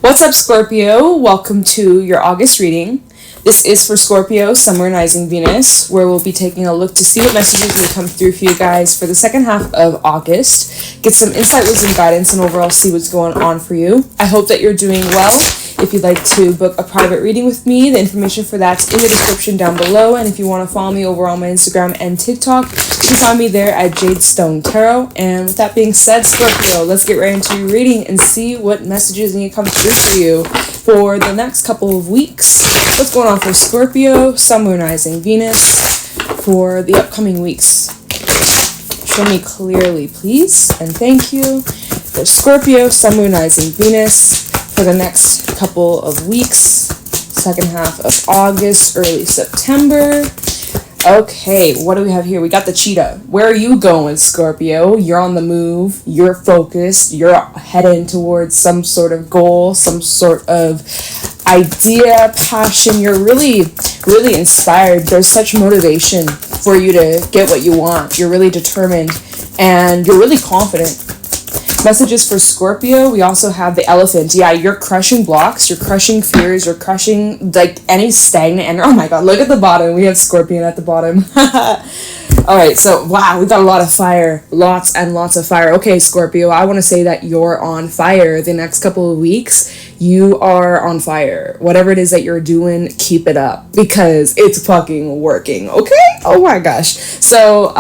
What's up, Scorpio? Welcome to your August reading. This is for Scorpio, Sun, Moon, Rising, Venus, where we'll be taking a look to see what messages will come through for you guys for the second half of August. Get some insight, wisdom, guidance, and overall see what's going on for you. I hope that you're doing well. If you'd like to book a private reading with me, the information for that's in the description down below. And if you want to follow me over on my Instagram and TikTok, you can find me there at JadeStoneTarot. And with that being said, Scorpio, let's get right into your reading and see what messages need to come through for you for the next couple of weeks. What's going on for Scorpio, Sun, Moon, Rising, Venus for the upcoming weeks? Show me clearly, please, and thank you. For Scorpio, Sun, Moon, Rising, Venus for the next couple of weeks, second half of August, early September. Okay, what do we have here? We got the cheetah. Where are you going, Scorpio? You're on the move. You're focused. You're heading towards some sort of goal, some sort of idea, passion. You're really, really inspired. There's such motivation for you to get what you want. You're really determined and you're really confident. Messages for Scorpio, we also have the elephant. Yeah, you're crushing blocks, you're crushing fears, you're crushing like any stagnant energy. Oh my god, look at the bottom. We have Scorpion at the bottom. Alright, so wow, we got a lot of fire. Lots and lots of fire. Okay, Scorpio, I want to say that you're on fire the next couple of weeks. You are on fire. Whatever it is that you're doing, keep it up because it's fucking working, okay? Oh my gosh. So,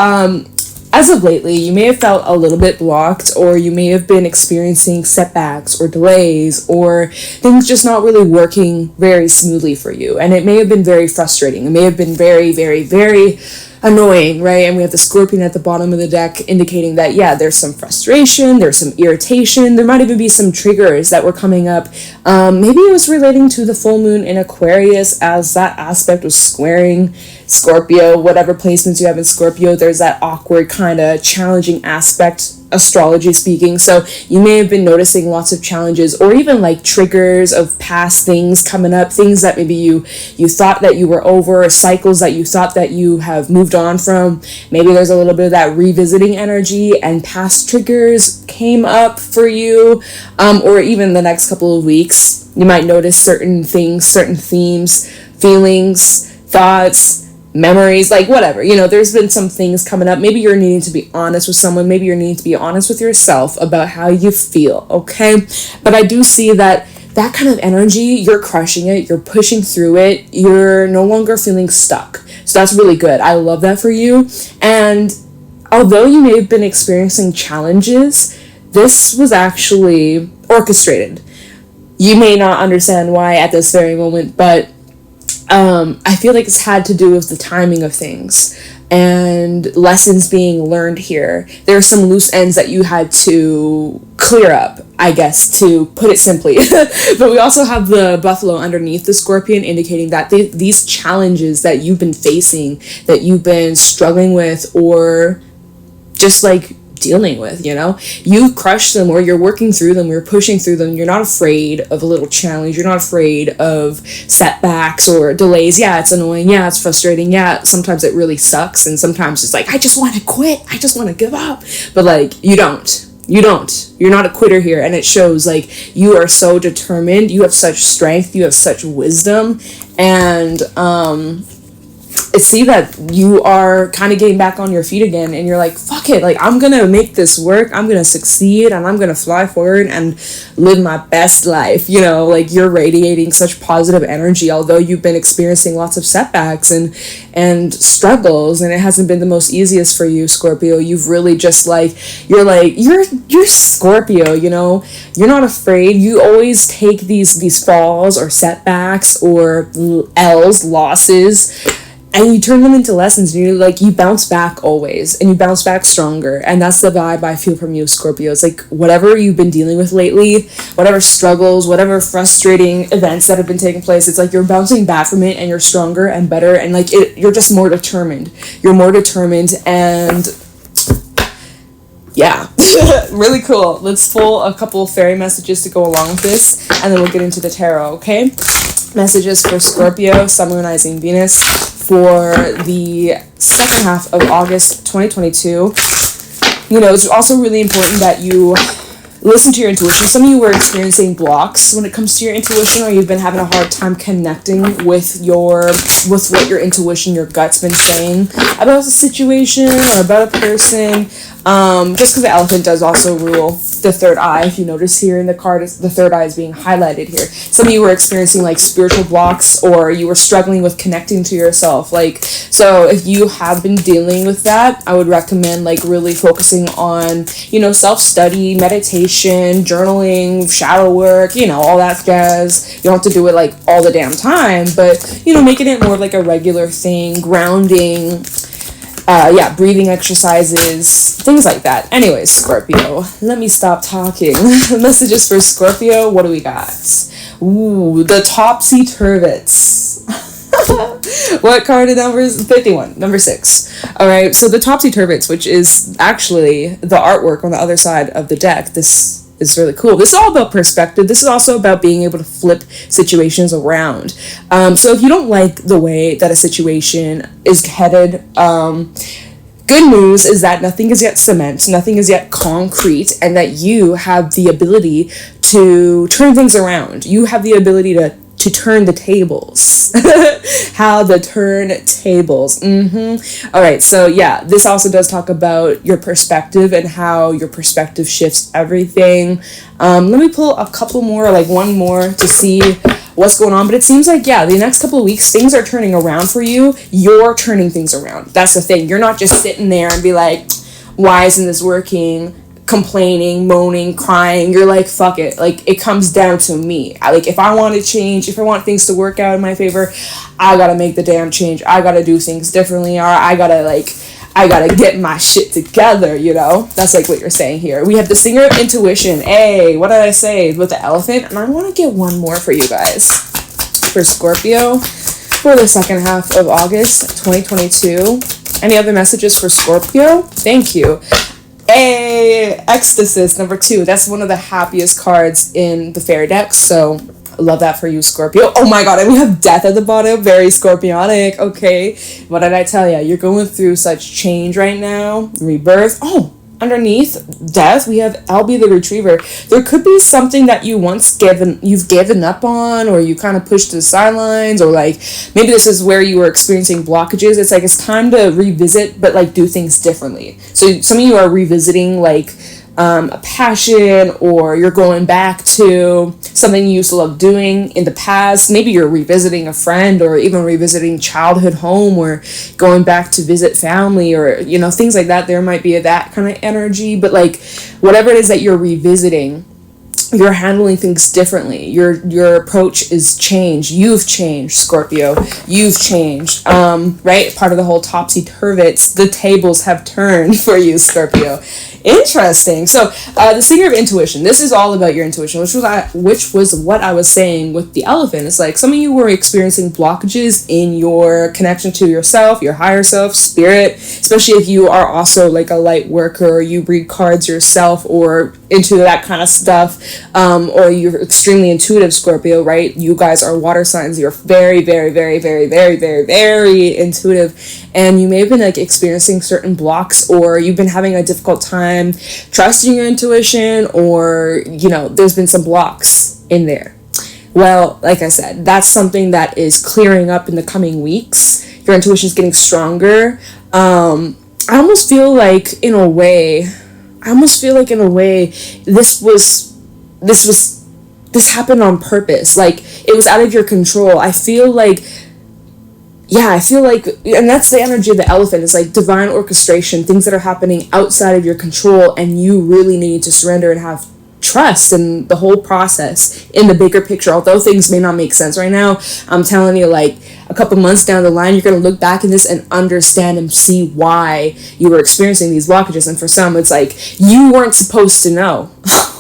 as of lately, you may have felt a little bit blocked, or you may have been experiencing setbacks or delays, or things just not really working very smoothly for you. And it may have been very frustrating. It may have been very, very, very annoying, right? And we have the Scorpion at the bottom of the deck indicating that, yeah, there's some frustration, there's some irritation, there might even be some triggers that were coming up. Maybe it was relating to the full moon in Aquarius, as that aspect was squaring Scorpio. Whatever placements you have in Scorpio, there's that awkward kind of challenging aspect, astrology speaking. So you may have been noticing lots of challenges or even like triggers of past things coming up, things that maybe you thought that you were over, cycles that you thought that you have moved on from. Maybe there's a little bit of that revisiting energy and past triggers came up for you, or even the next couple of weeks you might notice certain things, certain themes, feelings, thoughts, memories, like whatever, there's been some things coming up. Maybe you're needing to be honest with someone. Maybe you're needing to be honest with yourself about how you feel, okay? But I do see that kind of energy, you're crushing it, you're pushing through it, you're no longer feeling stuck. So that's really good. I love that for you. And although you may have been experiencing challenges, this was actually orchestrated. You may not understand why at this very moment, but I feel like it's had to do with the timing of things and lessons being learned here. There are some loose ends that you had to clear up, I guess, to put it simply. But we also have the buffalo underneath the Scorpion, indicating that these challenges that you've been facing, that you've been struggling with, or just like dealing with, you crush them, or you're working through them, you're pushing through them. You're not afraid of a little challenge. You're not afraid of setbacks or delays. Yeah, it's annoying. Yeah, it's frustrating. Yeah, sometimes it really sucks, and sometimes it's like, I just want to quit, I just want to give up. But like, you're not a quitter here, and it shows. Like, you are so determined, you have such strength, you have such wisdom, and see that you are kind of getting back on your feet again, and you're like, fuck it, like, I'm gonna make this work, I'm gonna succeed, and I'm gonna fly forward and live my best life. Like, you're radiating such positive energy, although you've been experiencing lots of setbacks and struggles, and it hasn't been the most easiest for you, Scorpio. You've really just you're Scorpio, you're not afraid. You always take these falls or setbacks or losses, and you turn them into lessons, and you bounce back always, and you bounce back stronger. And that's the vibe I feel from you, Scorpio. It's like, whatever you've been dealing with lately, whatever struggles, whatever frustrating events that have been taking place, it's like you're bouncing back from it, and you're stronger and better, and you're just more determined. You're more determined, and yeah, really cool. Let's pull a couple fairy messages to go along with this, and then we'll get into the tarot, okay? Messages for Scorpio, Sun, Moon, Rising, Venus for the second half of August 2022. It's also really important that you listen to your intuition. Some of you were experiencing blocks when it comes to your intuition, or you've been having a hard time connecting with what your intuition, your gut's been saying about a situation or about a person. Just because the elephant does also rule the third eye. If you notice here in the card, the third eye is being highlighted here. Some of you were experiencing like spiritual blocks, or you were struggling with connecting to yourself. Like, so if you have been dealing with that, I would recommend like really focusing on, you know, self-study, meditation, journaling, shadow work, you know, all that jazz. You don't have to do it like all the damn time, but, you know, making it more like a regular thing, grounding, breathing exercises, things like that. Anyways, Scorpio, let me stop talking. Messages for Scorpio, what do we got? Ooh, the topsy-turvets. What card are numbers? 51, number 6. All right, so the topsy-turvets, which is actually the artwork on the other side of the deck. This is really cool. This is all about perspective. This is also about being able to flip situations around. So if you don't like the way that a situation is headed, good news is that nothing is yet cement, nothing is yet concrete, and that you have the ability to turn things around. You have the ability to turn the tables. How to turn tables. All right, so yeah, this also does talk about your perspective and how your perspective shifts everything. Let me pull a couple more, like one more, to see what's going on. But it seems like, yeah, the next couple of weeks, things are turning around for you. You're turning things around. That's the thing. You're not just sitting there and be like, why isn't this working? Complaining, moaning, crying. You're like, fuck it. Like, it comes down to me. Like, if I want to change, if I want things to work out in my favor, I gotta make the damn change. I gotta do things differently, or I gotta get my shit together, you know? That's like what you're saying here. We have the singer of intuition. Hey, what did I say with the elephant? And I want to get one more for you guys. For Scorpio, for the second half of August 2022. Any other messages for Scorpio? Thank you. Hey, Ecstasis, number 2. That's one of the happiest cards in the fairy deck, so I love that for you, Scorpio. Oh my god, and we have death at the bottom. Very Scorpionic. Okay, what did I tell you? You're going through such change right now. Rebirth. Oh, underneath death, we have Albie the Retriever. There could be something that you've given up on, or you kind of pushed to the sidelines, or like maybe this is where you were experiencing blockages. It's like it's time to revisit, but like do things differently. So some of you are revisiting like a passion, or you're going back to something you used to love doing in the past. Maybe you're revisiting a friend, or even revisiting childhood home, or going back to visit family, or, you know, things like that. There might be that kind of energy, but like whatever it is that you're revisiting, you're handling things differently. Your approach is changed. You've changed, Scorpio. You've changed. Right? Part of the whole topsy-turvets, the tables have turned for you, Scorpio. Interesting. So the singer of intuition, this is all about your intuition, which was what I was saying with the elephant. It's like some of you were experiencing blockages in your connection to yourself, your higher self, spirit, especially if you are also like a light worker, you read cards yourself, or into that kind of stuff, or you're extremely intuitive, Scorpio, right? You guys are water signs. You're very, very, very, very, very, very, very intuitive, and you may have been like experiencing certain blocks, or you've been having a difficult time trusting your intuition, or, you know, there's been some blocks in there. Well, like I said, that's something that is clearing up in the coming weeks. Your intuition is getting stronger. I almost feel like in a way this happened on purpose. Like, it was out of your control. I feel like, and that's the energy of the elephant. It's like divine orchestration, things that are happening outside of your control, and you really need to surrender and have trust in the whole process, in the bigger picture. Although things may not make sense right now, I'm telling you, like, a couple months down the line, you're going to look back in this and understand and see why you were experiencing these blockages. And for some, it's like, you weren't supposed to know.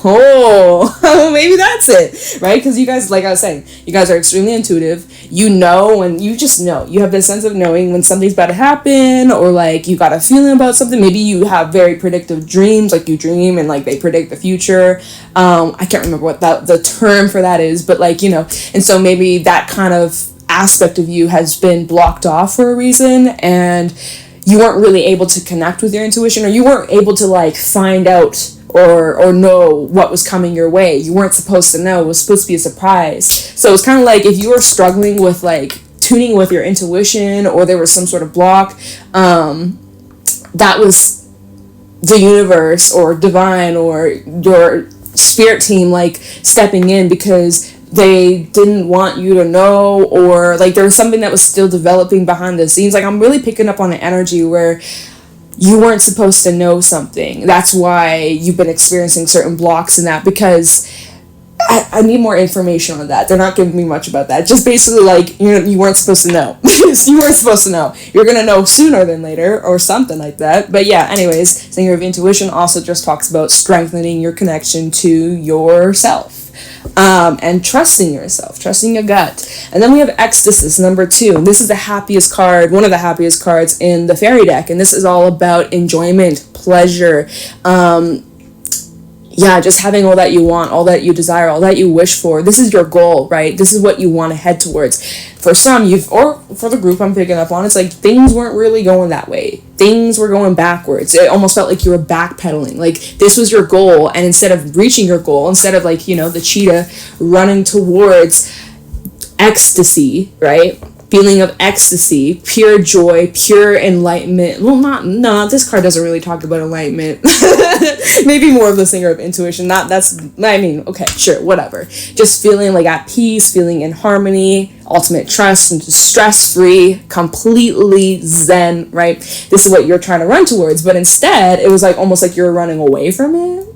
Oh, maybe that's it, right? Because you guys, like I was saying, you guys are extremely intuitive. You know, and you just know. You have this sense of knowing when something's about to happen, or like you got a feeling about something. Maybe you have very predictive dreams, like you dream and like they predict the future. I can't remember what the term for that is, but like, you know, and so maybe that kind of aspect of you has been blocked off for a reason, and you weren't really able to connect with your intuition, or you weren't able to like find out or know what was coming your way. You weren't supposed to know. It was supposed to be a surprise. So it's kind of like if you were struggling with like tuning with your intuition, or there was some sort of block, that was the universe or divine or your spirit team like stepping in, because they didn't want you to know, or like there was something that was still developing behind the scenes. Like I'm really picking up on an energy where you weren't supposed to know something. That's why you've been experiencing certain blocks in that, because I need more information on that. They're not giving me much about that. Just basically like, you weren't supposed to know. You weren't supposed to know. You're going to know sooner than later or something like that. But yeah, anyways, Singer of Intuition also just talks about strengthening your connection to yourself. And trusting yourself, trusting your gut. And then we have Ecstasy, number 2. This is the happiest card, one of the happiest cards in the fairy deck. And this is all about enjoyment, pleasure, just having all that you want, all that you desire, all that you wish for. This is your goal, right? This is what you want to head towards. For some, or for the group I'm picking up on, it's like things weren't really going that way. Things were going backwards. It almost felt like you were backpedaling. Like this was your goal, and instead of reaching your goal, instead of like, the cheetah running towards ecstasy, right? Feeling of ecstasy, pure joy, pure enlightenment. Well, this card doesn't really talk about enlightenment. Maybe more of the Singer of Intuition. Okay, sure, whatever. Just feeling like at peace, feeling in harmony, ultimate trust, and just stress-free, completely zen, right? This is what you're trying to run towards, but instead, it was like almost like you were running away from it,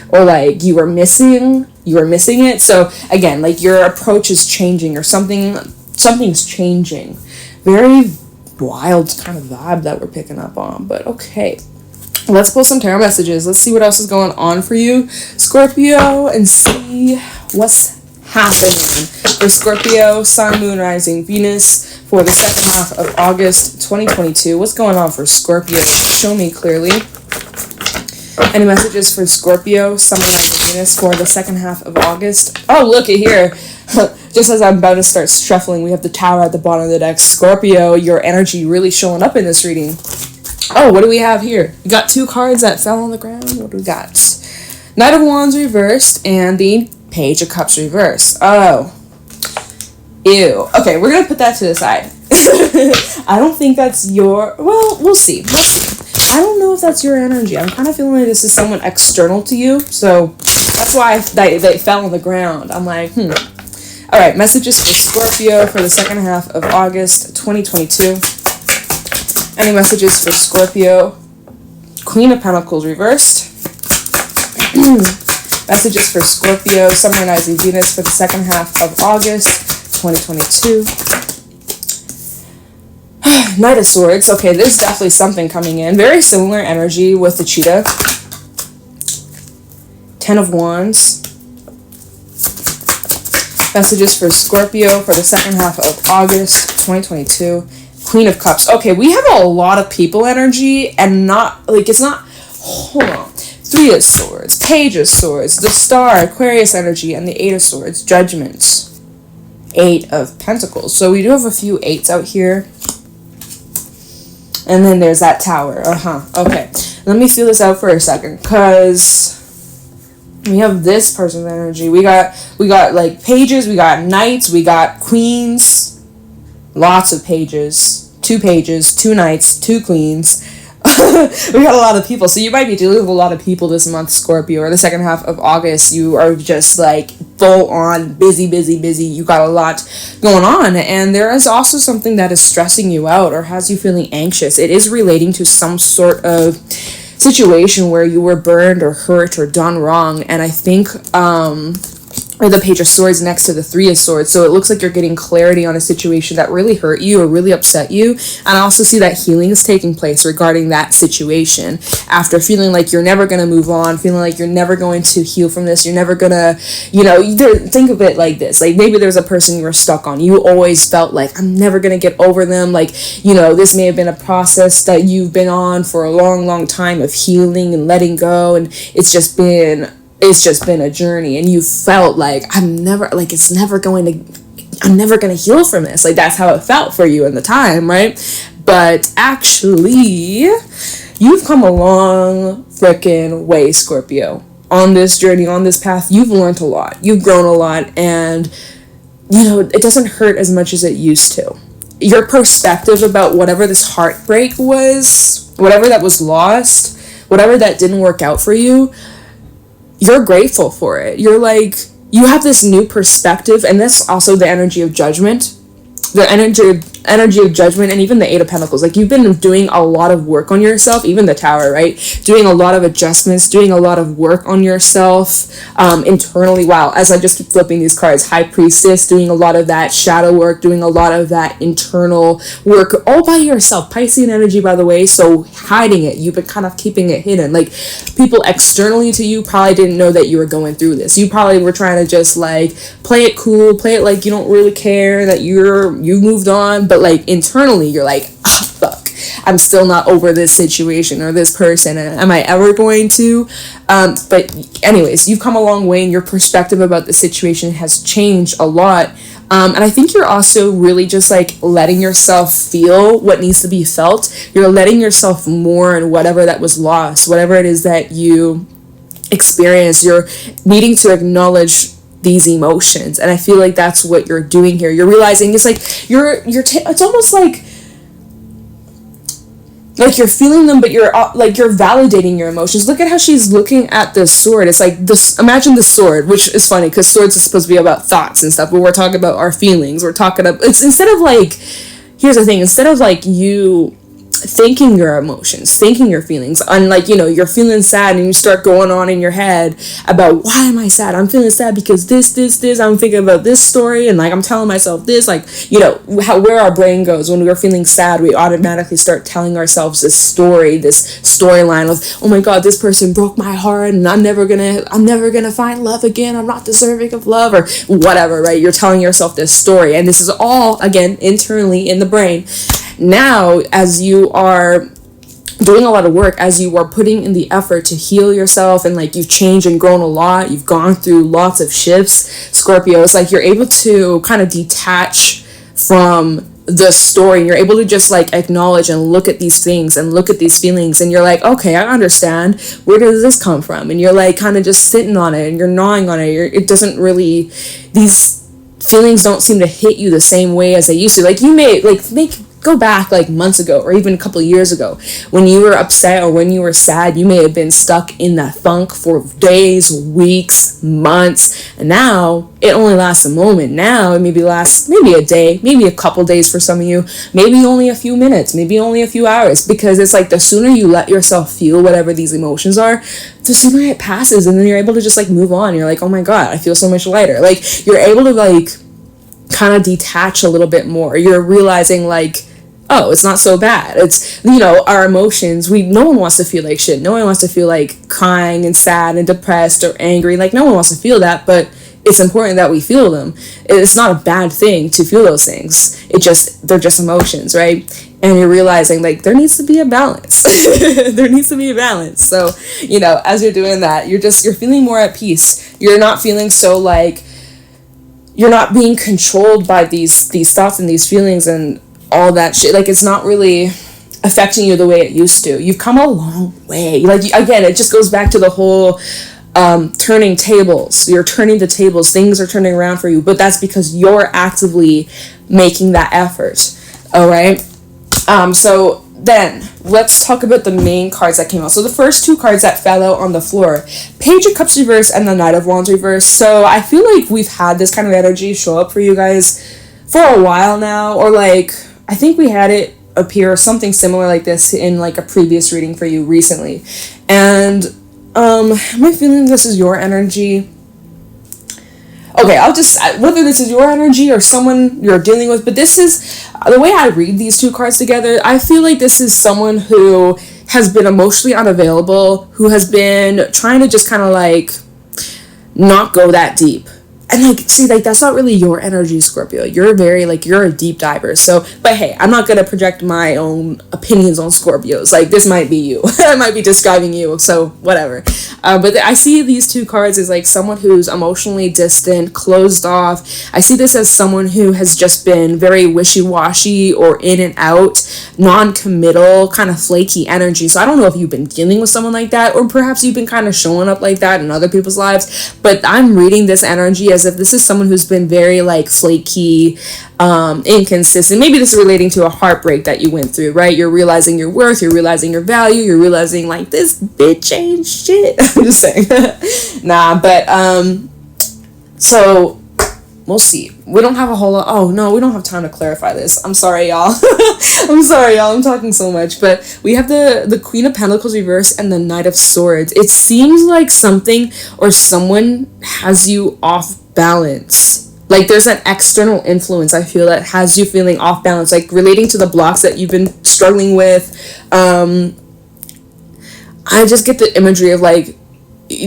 or like you were missing it. So again, like your approach is changing, or something's changing. Very wild kind of vibe that we're picking up on, but okay. Let's pull some tarot messages. Let's see what else is going on for you, Scorpio, and see what's happening for Scorpio, Sun, Moon, Rising, Venus for the second half of August 2022. What's going on for Scorpio? Show me clearly. Any messages for Scorpio, Sun, Moon, Rising, Venus for the second half of August? Oh, look at here. Just as I'm about to start shuffling, we have the Tower at the bottom of the deck. Scorpio, your energy really showing up in this reading. Oh, what do we have here? We got 2 cards that fell on the ground. What do we got? Knight of Wands reversed and the Page of Cups reversed. Oh. Ew. Okay, we're going to put that to the side. I don't think that's your... Well, we'll see. I don't know if that's your energy. I'm kind of feeling like this is someone external to you. So that's why they fell on the ground. I'm like, All right, messages for Scorpio for the second half of August 2022. Any messages for Scorpio? Queen of Pentacles reversed. Messages for Scorpio, Sun, Moon, Rising, Venus for the second half of August 2022. Knight of Swords. Okay, there's definitely something coming in. Very similar energy with the cheetah. 10 of Wands. Messages for Scorpio for the second half of August 2022. Queen of Cups. Okay, we have a lot of people energy, and not, like, it's not, hold on. 3 of Swords, Page of Swords, the Star, Aquarius energy, and the 8 of Swords, Judgment. 8 of Pentacles. So we do have a few 8s out here. And then there's that Tower. Okay. Let me feel this out for a second, because we have this person's energy. We got like pages, we got knights, we got queens. Lots of pages. 2 pages, 2 knights, 2 queens. We got a lot of people. So you might be dealing with a lot of people this month, Scorpio, or the second half of August. You are just like full on busy. You got a lot going on. And there is also something that is stressing you out or has you feeling anxious. It is relating to some sort of situation where you were burned or hurt or done wrong. And I think or the Page of Swords next to the 3 of Swords. So it looks like you're getting clarity on a situation that really hurt you or really upset you. And I also see that healing is taking place regarding that situation. After feeling like you're never going to move on, feeling like you're never going to heal from this, you're never going to, think of it like this. Like maybe there's a person you were stuck on. You always felt like, I'm never going to get over them. Like, this may have been a process that you've been on for a long time of healing and letting go. And it's just been a journey, and you felt like I'm never going to heal from this. Like that's how it felt for you in the time, right? But actually you've come a long freaking way, Scorpio. On this journey, on this path, you've learned a lot. You've grown a lot, and, you know, it doesn't hurt as much as it used to. Your perspective about whatever this heartbreak was, whatever that was lost, whatever that didn't work out for you, you're grateful for it. You're like, you have this new perspective, and that's also the energy of judgment. The energy of judgment, and even the Eight of Pentacles. Like, you've been doing a lot of work on yourself, even the Tower, right? Doing a lot of adjustments, doing a lot of work on yourself internally. Wow, as I just keep flipping these cards, High Priestess, doing a lot of that shadow work, doing a lot of that internal work all by yourself. Piscean energy, by the way, so hiding it. You've been kind of keeping it hidden. Like, people externally to you probably didn't know that you were going through this. You probably were trying to just, like, play it cool, play it like you don't really care, that you moved on, but like internally you're like, fuck, I'm still not over this situation or this person, and am I ever going to? But anyways, you've come a long way, and your perspective about the situation has changed a lot. And I think you're also really just like letting yourself feel what needs to be felt. You're letting yourself mourn whatever that was lost, whatever it is that you experience. You're needing to acknowledge these emotions, and I feel like that's what you're doing here. You're realizing it's like it's almost like you're feeling them, but you're validating your emotions. Look at how she's looking at the sword. It's like this. Imagine the sword, which is funny because swords are supposed to be about thoughts and stuff, but we're talking about our feelings. We're talking about, it's instead of like, here's the thing, instead of like you thinking your emotions, thinking your feelings, and like, you know, you're feeling sad and you start going on in your head about, why am I sad? I'm feeling sad because this, I'm thinking about this story, and like I'm telling myself this, like, you know, where our brain goes when we're feeling sad. We automatically start telling ourselves this storyline of, oh my god, this person broke my heart, and I'm never gonna find love again, I'm not deserving of love, or whatever, right? You're telling yourself this story, and this is all, again, internally in the brain. Now, as you are doing a lot of work, as you are putting in the effort to heal yourself, and like you've changed and grown a lot, you've gone through lots of shifts, Scorpio, it's like you're able to kind of detach from the story. You're able to just like acknowledge and look at these things and look at these feelings, and you're like, okay, I understand, where does this come from? And you're like kind of just sitting on it, and you're gnawing on it. It doesn't really, these feelings don't seem to hit you the same way as they used to. Like, you may go back like months ago, or even a couple of years ago, when you were upset or when you were sad, you may have been stuck in that funk for days, weeks, months, and now it only lasts a moment. Now it maybe a day, maybe a couple days for some of you, maybe only a few minutes, maybe only a few hours, because it's like the sooner you let yourself feel whatever these emotions are, the sooner it passes, and then you're able to just like move on. You're like, oh my god, I feel so much lighter. Like, you're able to like kind of detach a little bit more. You're realizing like, oh, it's not so bad. It's, you know, our emotions, no one wants to feel like shit. No one wants to feel like crying and sad and depressed or angry. Like, no one wants to feel that, but it's important that we feel them. It's not a bad thing to feel those things. They're just emotions, right? And you're realizing like there needs to be a balance. There needs to be a balance. So, you know, as you're doing that, you're feeling more at peace. You're not feeling so like, you're not being controlled by these thoughts and these feelings and all that shit. Like, it's not really affecting you the way it used to. You've come a long way. Like, again, it just goes back to the whole turning tables. You're turning the tables. Things are turning around for you, but that's because you're actively making that effort. All right. So then let's talk about the main cards that came out. So the first two cards that fell out on the floor, Page of Cups reverse and the Knight of Wands reverse. So I feel like we've had this kind of energy show up for you guys for a while now, or like, I think we had it appear something similar like this in like a previous reading for you recently. And am I feeling this is your energy? Okay, I'll just, whether this is your energy or someone you're dealing with, but this is, the way I read these two cards together, I feel like this is someone who has been emotionally unavailable, who has been trying to just kind of like not go that deep. And like, see, like, that's not really your energy, Scorpio. You're very, like, you're a deep diver. So, but hey, I'm not gonna project my own opinions on Scorpios. Like, this might be you. I might be describing you, so whatever. But I see these two cards as like someone who's emotionally distant, closed off. I see this as someone who has just been very wishy-washy or in and out, non-committal, kind of flaky energy. So I don't know if you've been dealing with someone like that, or perhaps you've been kind of showing up like that in other people's lives. But I'm reading this energy as if this is someone who's been very like flaky, inconsistent. Maybe this is relating to a heartbreak that you went through, right? You're realizing your worth, you're realizing your value, you're realizing like, this bitch ain't shit. I'm just saying. Nah, but so we'll see. We don't have a whole lot. Oh no, we don't have time to clarify this. I'm sorry, y'all. I'm talking so much. But we have the Queen of Pentacles reverse and the Knight of Swords. It seems like something or someone has you off balance. Like, there's an external influence, I feel, that has you feeling off balance, like relating to the blocks that you've been struggling with. I just get the imagery of like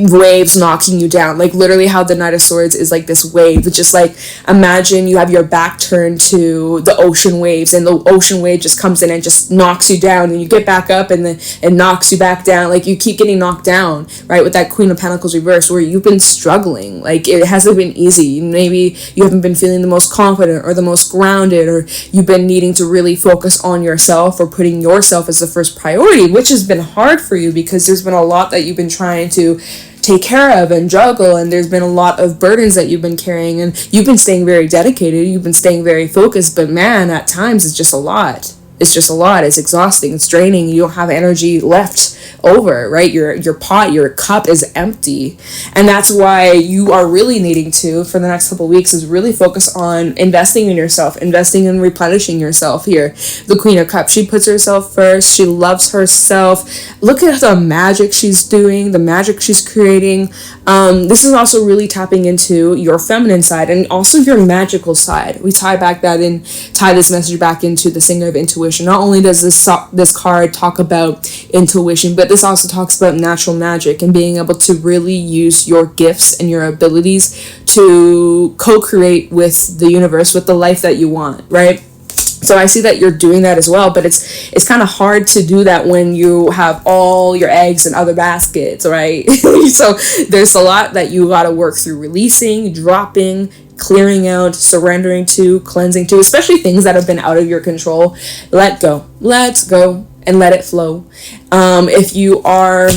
waves knocking you down, like literally how the Knight of Swords is like this wave. It's just like, imagine you have your back turned to the ocean waves, and the ocean wave just comes in and just knocks you down, and you get back up and then it knocks you back down. Like, you keep getting knocked down, right? With that Queen of Pentacles reverse, where you've been struggling, like it hasn't been easy. Maybe you haven't been feeling the most confident or the most grounded, or you've been needing to really focus on yourself or putting yourself as the first priority, which has been hard for you because there's been a lot that you've been trying to take care of and juggle, and there's been a lot of burdens that you've been carrying, and you've been staying very dedicated, you've been staying very focused, but man, at times it's just a lot. It's just a lot. It's exhausting. It's draining. You don't have energy left over, right? Your pot, your cup is empty. And that's why you are really needing to, for the next couple of weeks, is really focus on investing in yourself, investing in replenishing yourself here. The Queen of Cups, she puts herself first. She loves herself. Look at the magic she's doing, the magic she's creating. This is also really tapping into your feminine side and also your magical side. We tie this message back into the Singer of Intuition. Not only does this card talk about intuition, but this also talks about natural magic and being able to really use your gifts and your abilities to co-create with the universe, with the life that you want, right? So I see that you're doing that as well, but it's kind of hard to do that when you have all your eggs in other baskets, right? So there's a lot that you got to work through, releasing, dropping, clearing out, surrendering to, cleansing to, especially things that have been out of your control. Let go, and let it flow. If you are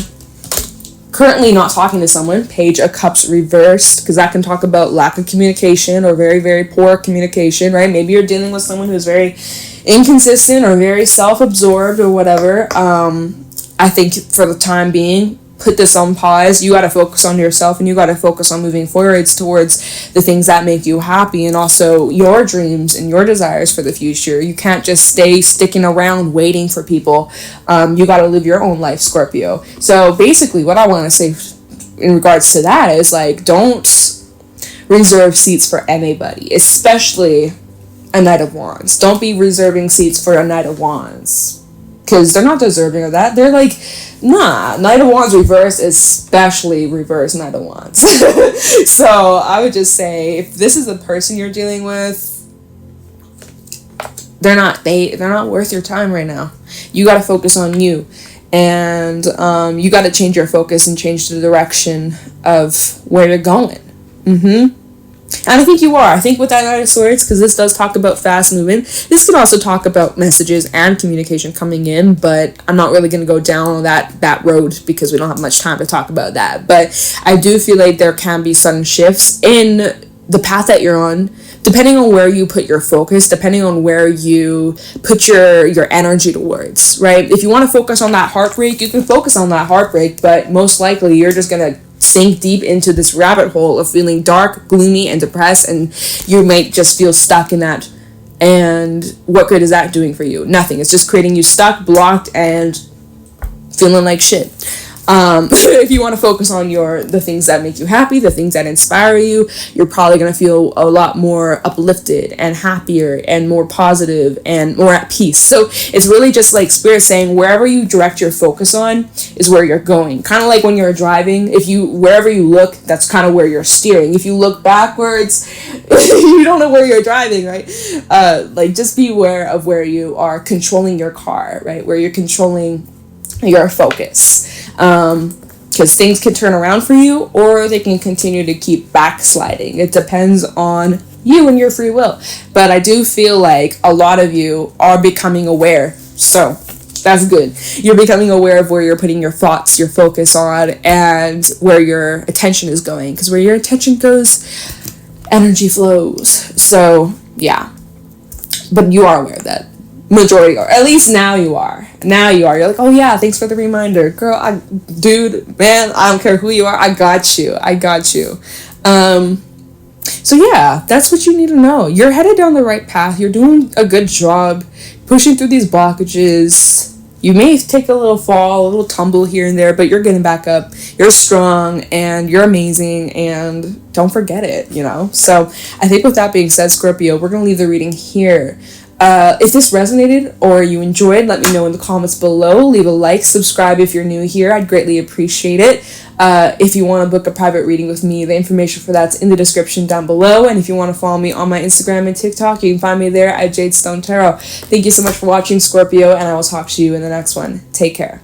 currently not talking to someone, Page of Cups reversed, because that can talk about lack of communication or very, very poor communication, right? Maybe you're dealing with someone who's very inconsistent or very self-absorbed or whatever. I think for the time being, put this on pause. You got to focus on yourself, and you got to focus on moving forwards towards the things that make you happy, and also your dreams and your desires for the future. You can't just stay sticking around waiting for people. You got to live your own life, Scorpio. So basically what I want to say in regards to that is, like, don't reserve seats for anybody, especially a Knight of Wands. Don't be reserving seats for a Knight of Wands, because they're not deserving of that. They're like, nah, Knight of Wands reverse, especially reverse Knight of Wands. So I would just say, if this is the person you're dealing with, they're not worth your time right now. You got to focus on you, and you got to change your focus and change the direction of where you're going. And I think you are. I think with that Knight of Swords, because this does talk about fast movement, this could also talk about messages and communication coming in, but I'm not really going to go down that road because we don't have much time to talk about that. But I do feel like there can be sudden shifts in the path that you're on, depending on where you put your focus, depending on where you put your energy towards, right? If you want to focus on that heartbreak, you can focus on that heartbreak, but most likely you're just going to sink deep into this rabbit hole of feeling dark, gloomy, and depressed, and you might just feel stuck in that. And what good is that doing for you? Nothing. It's just creating you stuck, blocked, and feeling like shit. If you want to focus on the things that make you happy, the things that inspire you, you're probably going to feel a lot more uplifted and happier and more positive and more at peace. So it's really just like Spirit saying wherever you direct your focus on is where you're going. Kind of like when you're driving, wherever you look, that's kind of where you're steering. If you look backwards, you don't know where you're driving, right? Like just be aware of where you are controlling your car, right? Where you're controlling your focus, because things can turn around for you or they can continue to keep backsliding. It depends on you and your free will, but I do feel like a lot of you are becoming aware, so that's good. You're becoming aware of where you're putting your thoughts, your focus on, and where your attention is going, because where your attention goes, energy flows. So yeah, but you are aware of that. Majority are. At least now you are. You're like, oh yeah, thanks for the reminder. Girl, dude, man, I don't care who you are. I got you. So yeah, that's what you need to know. You're headed down the right path. You're doing a good job pushing through these blockages. You may take a little fall, a little tumble here and there, but you're getting back up. You're strong and you're amazing, and don't forget it, So I think with that being said, Scorpio, we're going to leave the reading here. If this resonated or you enjoyed, let me know in the comments below. Leave a like, subscribe if you're new here. I'd greatly appreciate it. If you want to book a private reading with me, the information for that's in the description down below. And if you want to follow me on my Instagram and TikTok, you can find me there at JadeStoneTarot. Thank you so much for watching, Scorpio, and I will talk to you in the next one. Take care.